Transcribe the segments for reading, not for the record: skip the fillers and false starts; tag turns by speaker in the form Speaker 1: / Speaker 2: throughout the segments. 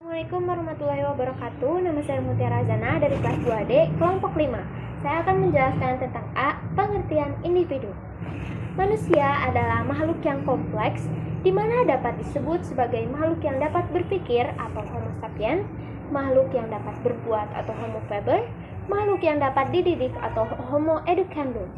Speaker 1: Assalamualaikum warahmatullahi wabarakatuh. Nama saya Mutiara Zana dari kelas 2D, kelompok 5. Saya akan menjelaskan tentang A, pengertian individu. Manusia adalah makhluk yang kompleks, di mana dapat disebut sebagai makhluk yang dapat berpikir atau Homo sapiens, makhluk yang dapat berbuat atau Homo faber, makhluk yang dapat dididik atau Homo educandum.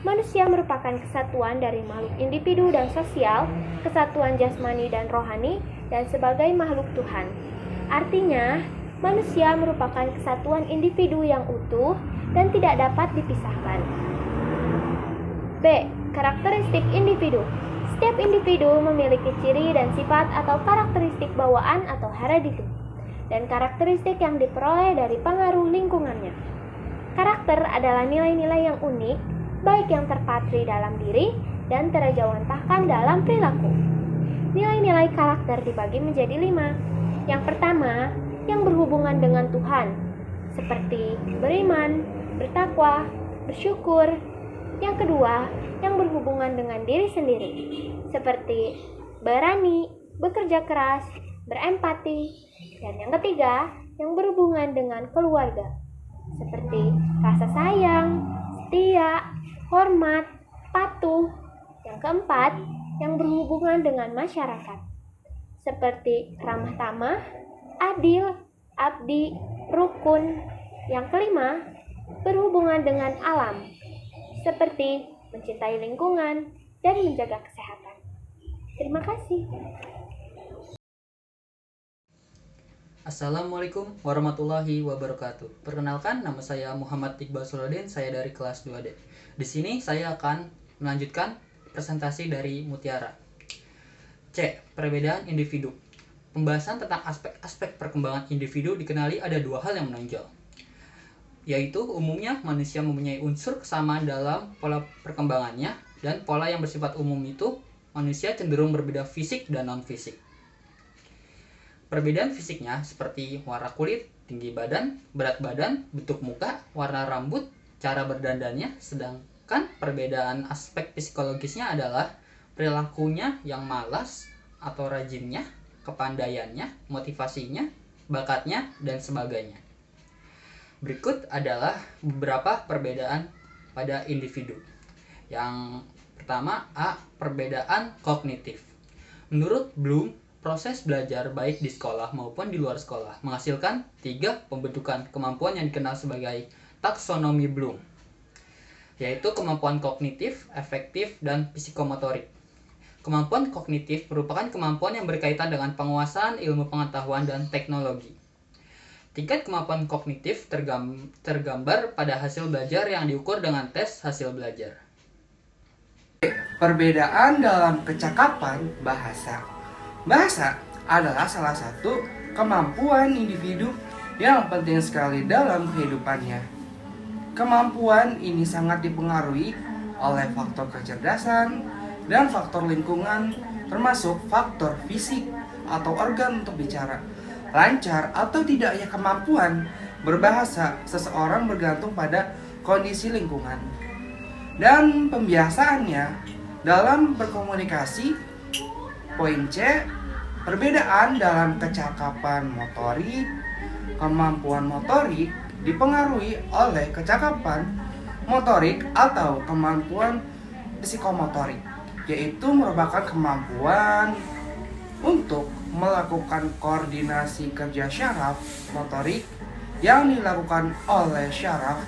Speaker 1: Manusia merupakan kesatuan dari makhluk individu dan sosial, kesatuan jasmani dan rohani, dan sebagai makhluk Tuhan. Artinya, manusia merupakan kesatuan individu yang utuh dan tidak dapat dipisahkan. B. Karakteristik individu. Setiap individu memiliki ciri dan sifat atau karakteristik bawaan atau heredity, dan karakteristik yang diperoleh dari pengaruh lingkungannya. Karakter adalah nilai-nilai yang unik, baik yang terpatri dalam diri dan terjawantahkan dalam perilaku. Nilai-nilai karakter dibagi menjadi 5. Yang pertama, yang berhubungan dengan Tuhan, seperti beriman, bertakwa, bersyukur. Yang kedua, yang berhubungan dengan diri sendiri, seperti berani, bekerja keras, berempati. Dan yang ketiga, yang berhubungan dengan keluarga, seperti rasa sayang, setia, hormat, patuh. Yang keempat, yang berhubungan dengan masyarakat, seperti ramah tamah, adil, abdi, rukun. Yang kelima, berhubungan dengan alam, seperti mencintai lingkungan dan menjaga kesehatan. Terima kasih.
Speaker 2: Assalamualaikum warahmatullahi wabarakatuh. Perkenalkan, nama saya Muhammad Iqbal Sulodin, saya dari kelas 2D. Di sini saya akan melanjutkan presentasi dari Mutiara. C. Perbedaan individu. Pembahasan tentang aspek-aspek perkembangan individu dikenali ada 2 hal yang menonjol, yaitu umumnya manusia mempunyai unsur kesamaan dalam pola perkembangannya, dan pola yang bersifat umum itu manusia cenderung berbeda fisik dan non-fisik. Perbedaan fisiknya seperti warna kulit, tinggi badan, berat badan, bentuk muka, warna rambut, cara berdandannya, sedangkan perbedaan aspek psikologisnya adalah perilakunya yang malas atau rajinnya, kepandaiannya, motivasinya, bakatnya, dan sebagainya. Berikut adalah beberapa perbedaan pada individu. Yang pertama, A. Perbedaan kognitif. Menurut Bloom, proses belajar baik di sekolah maupun di luar sekolah menghasilkan 3 pembentukan kemampuan yang dikenal sebagai taksonomi Bloom, yaitu kemampuan kognitif, efektif, dan psikomotorik. Kemampuan kognitif merupakan kemampuan yang berkaitan dengan penguasaan ilmu pengetahuan dan teknologi. Tingkat kemampuan kognitif tergambar pada hasil belajar yang diukur dengan tes hasil belajar.
Speaker 3: Perbedaan dalam kecakapan bahasa. Bahasa adalah salah satu kemampuan individu yang penting sekali dalam kehidupannya. Kemampuan ini sangat dipengaruhi oleh faktor kecerdasan dan faktor lingkungan, termasuk faktor fisik atau organ untuk bicara. Lancar atau tidaknya kemampuan berbahasa seseorang bergantung pada kondisi lingkungan dan pembiasaannya dalam berkomunikasi. Poin C. Perbedaan dalam kecakapan motorik. Kemampuan motorik dipengaruhi oleh kecakapan motorik atau kemampuan psikomotorik, yaitu merupakan kemampuan untuk melakukan koordinasi kerja syaraf motorik yang dilakukan oleh syaraf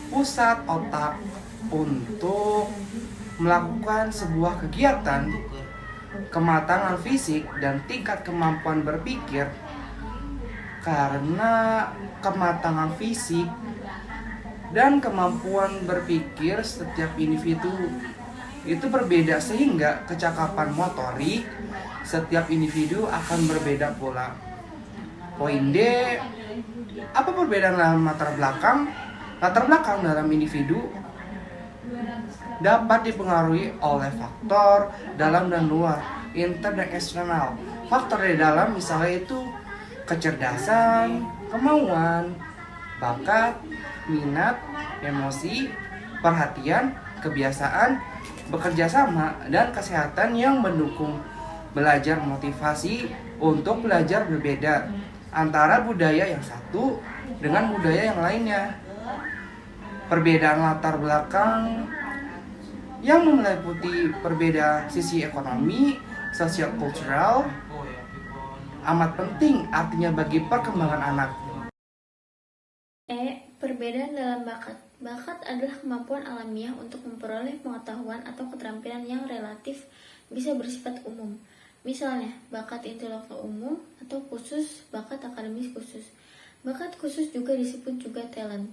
Speaker 3: pusat otak untuk melakukan sebuah kegiatan. Kematangan fisik dan tingkat kemampuan berpikir. Karena kematangan fisik dan kemampuan berpikir setiap individu itu berbeda sehingga kecakapan motorik setiap individu akan berbeda pula. Poin D, apa perbedaan dalam latar belakang? Latar belakang dalam individu dapat dipengaruhi oleh faktor dalam dan luar, inter dan eksternal. Faktor di dalam misalnya itu kecerdasan, kemauan, bakat, minat, emosi, perhatian, kebiasaan, bekerja sama, dan kesehatan yang mendukung. Belajar motivasi untuk belajar berbeda antara budaya yang satu dengan budaya yang lainnya. Perbedaan latar belakang yang meliputi perbedaan sisi ekonomi, sosial kultural amat penting artinya bagi perkembangan anak.
Speaker 1: Perbedaan dalam bakat. Bakat adalah kemampuan alamiah untuk memperoleh pengetahuan atau keterampilan yang relatif bisa bersifat umum. Misalnya, bakat intelektual umum atau khusus, bakat akademis khusus. Bakat khusus juga disebut juga talent.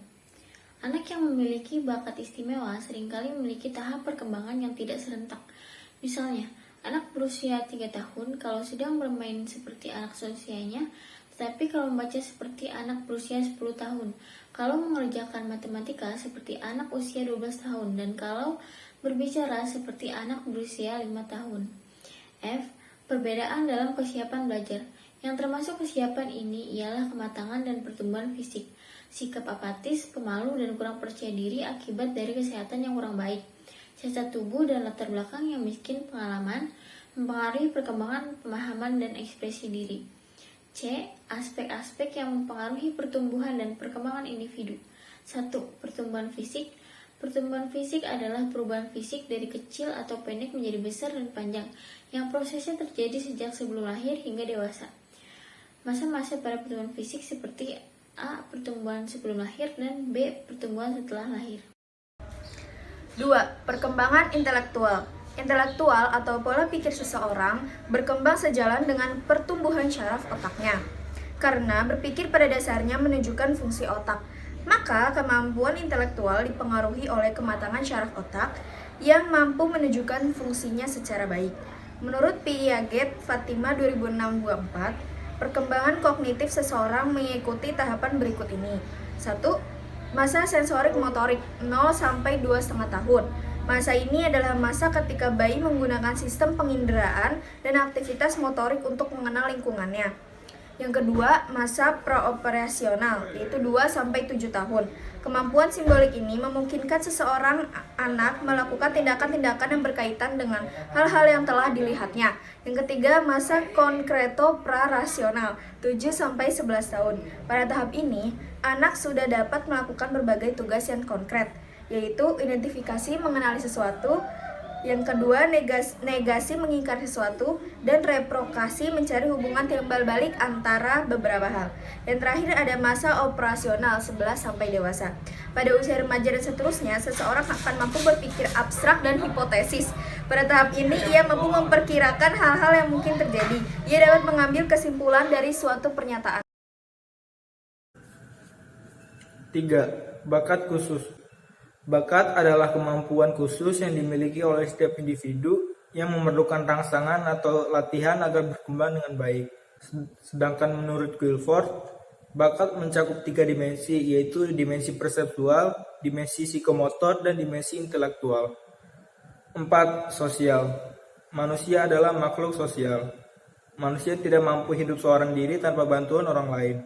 Speaker 1: Anak yang memiliki bakat istimewa seringkali memiliki tahap perkembangan yang tidak serentak. Misalnya, anak berusia 3 tahun kalau sedang bermain seperti anak seusianya, tetapi kalau membaca seperti anak berusia 10 tahun, kalau mengerjakan matematika seperti anak usia 12 tahun, dan kalau berbicara seperti anak berusia 5 tahun. Perbedaan dalam kesiapan belajar. Yang termasuk kesiapan ini ialah kematangan dan pertumbuhan fisik, sikap apatis, pemalu, dan kurang percaya diri akibat dari kesehatan yang kurang baik, cacat tubuh dan latar belakang yang miskin pengalaman, mempengaruhi perkembangan pemahaman dan ekspresi diri. Aspek-aspek yang mempengaruhi pertumbuhan dan perkembangan individu. 1. Pertumbuhan fisik. Pertumbuhan fisik adalah perubahan fisik dari kecil atau pendek menjadi besar dan panjang, yang prosesnya terjadi sejak sebelum lahir hingga dewasa. Masa-masa pada pertumbuhan fisik seperti A. Pertumbuhan sebelum lahir dan B. Pertumbuhan setelah lahir.
Speaker 4: 2. Perkembangan intelektual. Intelektual atau pola pikir seseorang berkembang sejalan dengan pertumbuhan syaraf otaknya. Karena berpikir pada dasarnya menunjukkan fungsi otak, maka kemampuan intelektual dipengaruhi oleh kematangan syaraf otak yang mampu menunjukkan fungsinya secara baik. Menurut Piaget Fatima 2006-24, perkembangan kognitif seseorang mengikuti tahapan berikut ini. 1. Masa sensorik motorik 0-2,5 tahun. Masa ini adalah masa ketika bayi menggunakan sistem penginderaan dan aktivitas motorik untuk mengenal lingkungannya. Yang kedua, masa praoperasional, yaitu 2-7 tahun. Kemampuan simbolik ini memungkinkan seseorang anak melakukan tindakan-tindakan yang berkaitan dengan hal-hal yang telah dilihatnya. Yang ketiga, masa konkreto prarasional, 7-11 tahun. Pada tahap ini, anak sudah dapat melakukan berbagai tugas yang konkret, yaitu identifikasi mengenali sesuatu, yang kedua negasi mengingkari sesuatu, dan reprokasi mencari hubungan timbal balik antara beberapa hal. Dan terakhir ada masa operasional 11 sampai dewasa. Pada usia remaja dan seterusnya, seseorang akan mampu berpikir abstrak dan hipotesis. Pada tahap ini ia mampu memperkirakan hal-hal yang mungkin terjadi. Ia dapat mengambil kesimpulan dari suatu pernyataan.
Speaker 5: 3. Bakat khusus. Bakat adalah kemampuan khusus yang dimiliki oleh setiap individu yang memerlukan rangsangan atau latihan agar berkembang dengan baik. Sedangkan menurut Guilford, bakat mencakup 3 dimensi, yaitu dimensi perseptual, dimensi psikomotor, dan dimensi intelektual. 4. Sosial. Manusia adalah makhluk sosial. Manusia tidak mampu hidup seorang diri tanpa bantuan orang lain.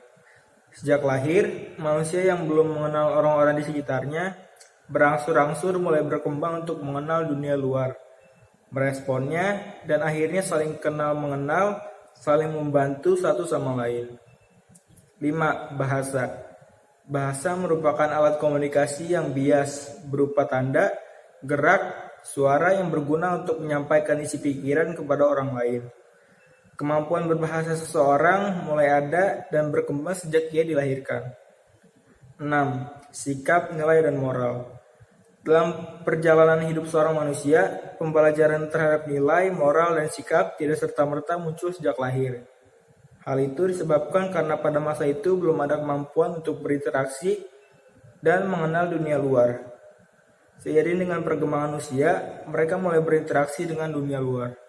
Speaker 5: Sejak lahir, manusia yang belum mengenal orang-orang di sekitarnya berangsur-angsur mulai berkembang untuk mengenal dunia luar, meresponnya, dan akhirnya saling kenal-mengenal, saling membantu satu sama lain. 5. Bahasa. Bahasa merupakan alat komunikasi yang bias, berupa tanda, gerak, suara yang berguna untuk menyampaikan isi pikiran kepada orang lain. Kemampuan berbahasa seseorang mulai ada dan berkembang sejak ia dilahirkan. 6. Sikap, nilai, dan moral. Dalam perjalanan hidup seorang manusia, pembelajaran terhadap nilai, moral, dan sikap tidak serta-merta muncul sejak lahir. Hal itu disebabkan karena pada masa itu belum ada kemampuan untuk berinteraksi dan mengenal dunia luar. Seiring dengan perkembangan usia, mereka mulai berinteraksi dengan dunia luar.